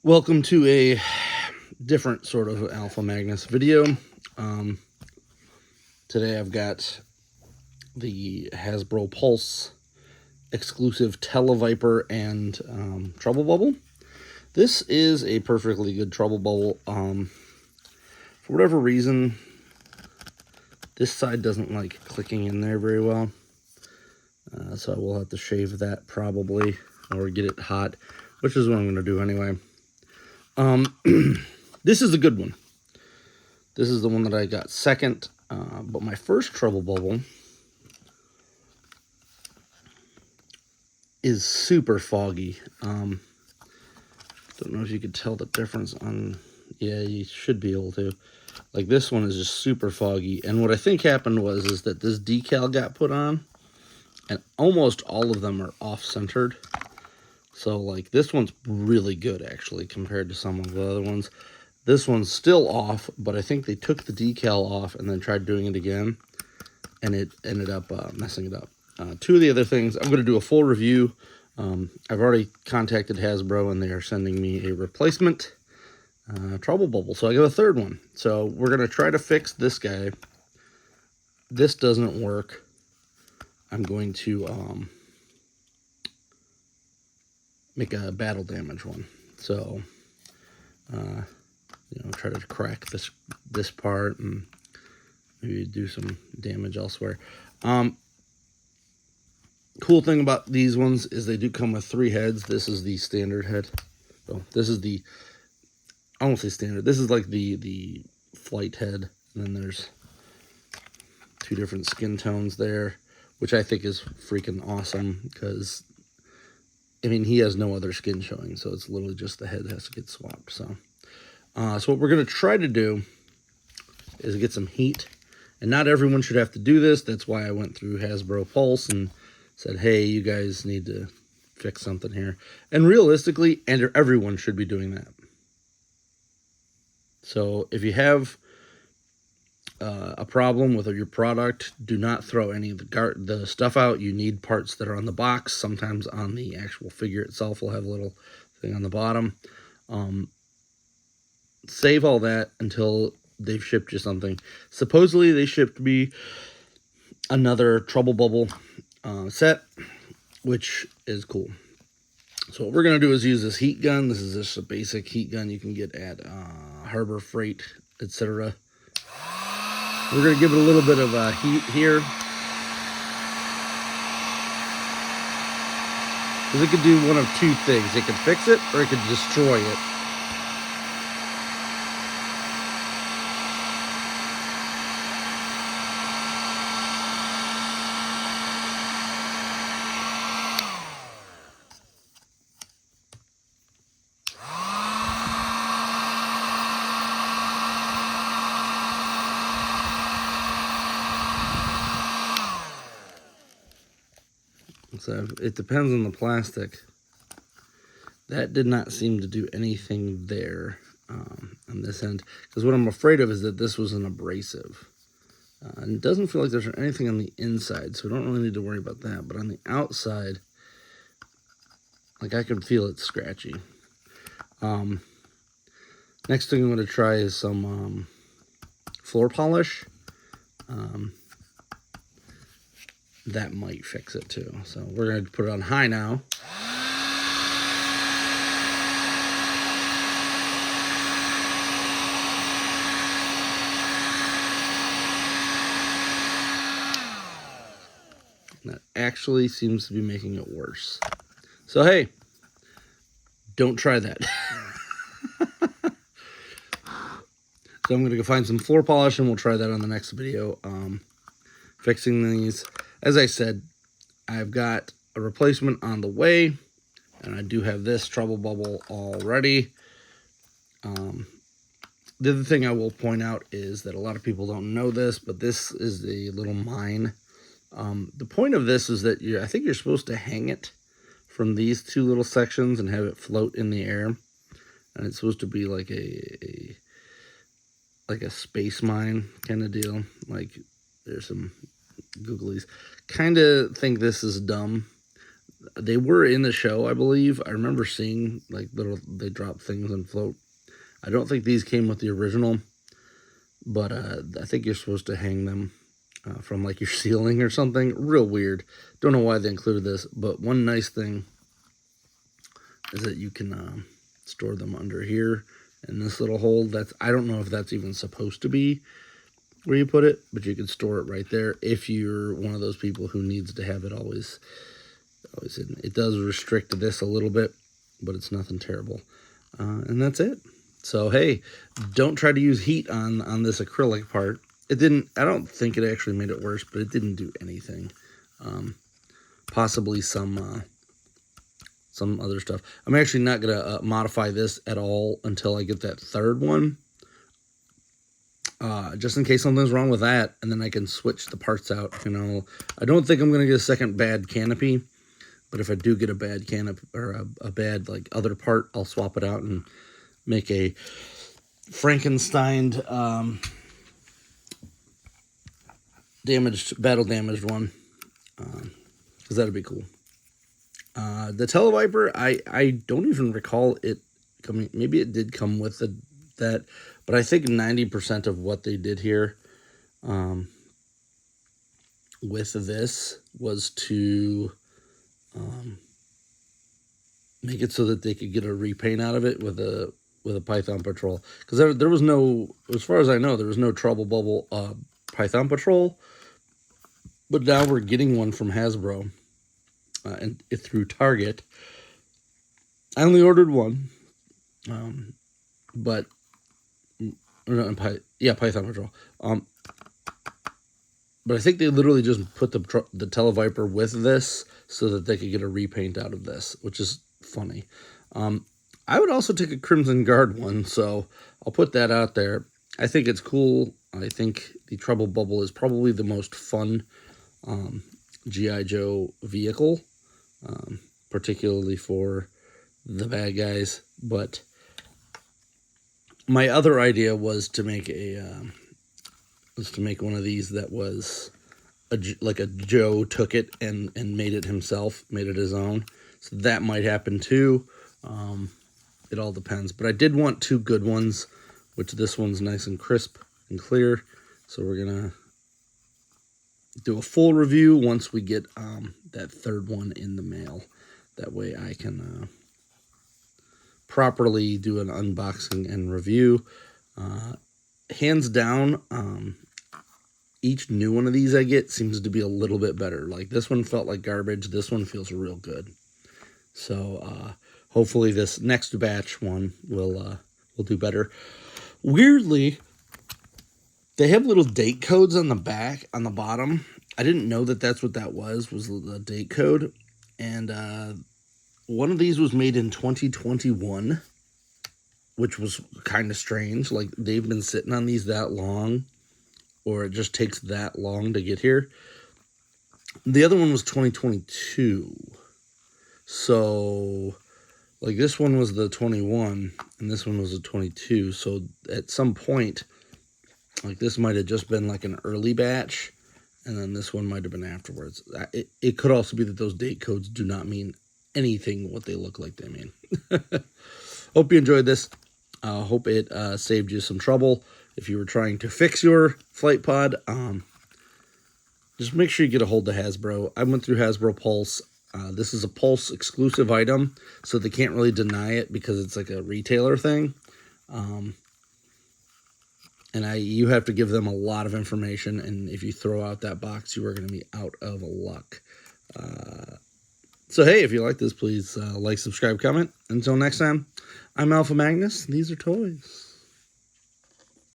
Welcome to a different sort of Alpha Magnus video. Today I've got the Hasbro Pulse exclusive Televiper and Trubble Bubble. This is a perfectly good Trubble Bubble. For whatever reason, this side doesn't like clicking in there very well. So I will have to shave that probably, or get it hot, which is what I'm going to do anyway. This is a good one. This is the one that I got second, but my first Trubble Bubble is super foggy. Don't know if you could tell the difference on, yeah, you should be able to. Like, this one is just super foggy, and what I think happened is that this decal got put on, and almost all of them are off-centered. So, like, this one's really good, actually, compared to some of the other ones. This one's still off, but I think they took the decal off and then tried doing it again, and it ended up messing it up. Two of the other things, I'm going to do a full review. I've already contacted Hasbro, and they are sending me a replacement Trubble Bubble. So I got a third one. So we're going to try to fix this guy. This doesn't work. I'm going to make a battle damage one. So, try to crack this part and maybe do some damage elsewhere. Cool thing about these ones is they do come with 3 heads. This is the standard head. So this is the, I won't say standard. This is like the flight head. And then there's 2 different skin tones there, which I think is freaking awesome because, I mean, he has no other skin showing. So it's literally just the head that has to get swapped. So what we're going to try to do is get some heat. And not everyone should have to do this. That's why I went through Hasbro Pulse and said, hey, you guys need to fix something here. And realistically, everyone should be doing that. So if you have a problem with your product, do not throw any of the stuff out. You need parts that are on the box. Sometimes on the actual figure itself will have a little thing on the bottom. Save all that until they've shipped you something. Supposedly they shipped me another Trubble Bubble set, which is cool. So what we're going to do is use this heat gun. This is just a basic heat gun you can get at Harbor Freight, etc. We're going to give it a little bit of heat here, because it could do one of 2 things. It could fix it, or it could destroy it. So it depends on the plastic. That did not seem to do anything there on this end, because what I'm afraid of is that this was an abrasive. And it doesn't feel like there's anything on the inside, so we don't really need to worry about that. But on the outside, like, I can feel it scratchy. Next thing I'm going to try is some floor polish. That might fix it too. So we're going to put it on high now. That actually seems to be making it worse. So, hey, don't try that. So I'm going to go find some floor polish, and we'll try that on the next video. Fixing these. As I said, I've got a replacement on the way, and I do have this Trubble Bubble already. The other thing I will point out is that a lot of people don't know this, but this is the little mine. The point of this is that I think you're supposed to hang it from these 2 little sections and have it float in the air. And it's supposed to be like a space mine kind of deal. Like, there's some googlies. Kind of think this is dumb. They were in the show, I believe. I remember seeing like they drop things and float. I don't think these came with the original, but I think you're supposed to hang them from like your ceiling or something. Real weird. Don't know why they included this, but one nice thing is that you can store them under here in this little hole. I don't know if that's even supposed to be where you put it, but you can store it right there if you're one of those people who needs to have it always hidden. It does restrict this a little bit, but it's nothing terrible. And that's it. So hey, don't try to use heat on this acrylic part. It didn't. I don't think it actually made it worse, but it didn't do anything. Possibly some other stuff. I'm actually not gonna modify this at all until I get that third one. Just in case something's wrong with that, and then I can switch the parts out. You know, I don't think I'm gonna get a second bad canopy, but if I do get a bad canopy or a bad like other part, I'll swap it out and make a Frankenstein battle damaged one, because that'd be cool. The Televiper, I don't even recall it coming. Maybe it did come with that, but I think 90% of what they did here with this was to make it so that they could get a repaint out of it with a Python Patrol. Because there was no, as far as I know, there was no Trubble Bubble Python Patrol. But now we're getting one from Hasbro and through Target. I only ordered one, but Python Patrol. But I think they literally just put the Televiper with this so that they could get a repaint out of this, which is funny. I would also take a Crimson Guard one, so I'll put that out there. I think it's cool. I think the Trubble Bubble is probably the most fun G.I. Joe vehicle, particularly for the bad guys. But my other idea was to make one of these that was like a Joe took it and made it himself, made it his own. So that might happen too. It all depends. But I did want two good ones, which this one's nice and crisp and clear. So we're going to do a full review once we get that third one in the mail. That way I can properly do an unboxing and review. Hands down, each new one of these I get seems to be a little bit better. Like this one felt like garbage. This one feels real good. So hopefully this next batch one will do better. Weirdly, they have little date codes on the back, on the bottom. I didn't know that that's what that was the date code. And one of these was made in 2021, which was kind of strange. Like they've been sitting on these that long, or it just takes that long to get here. The other one was 2022. So, like this one was the 21, and this one was the 22. So at some point, like this might have just been like an early batch, and then this one might have been afterwards. It could also be that those date codes do not mean anything what they look like they mean. Hope you enjoyed this. Hope it saved you some trouble. If you were trying to fix your flight pod, just make sure you get a hold of Hasbro. I went through Hasbro Pulse. This is a Pulse exclusive item, so they can't really deny it because it's like a retailer thing. And you have to give them a lot of information, and if you throw out that box, you are going to be out of luck. So hey, if you like this, please like, subscribe, comment. Until next time, I'm Alpha Magnus. These are toys.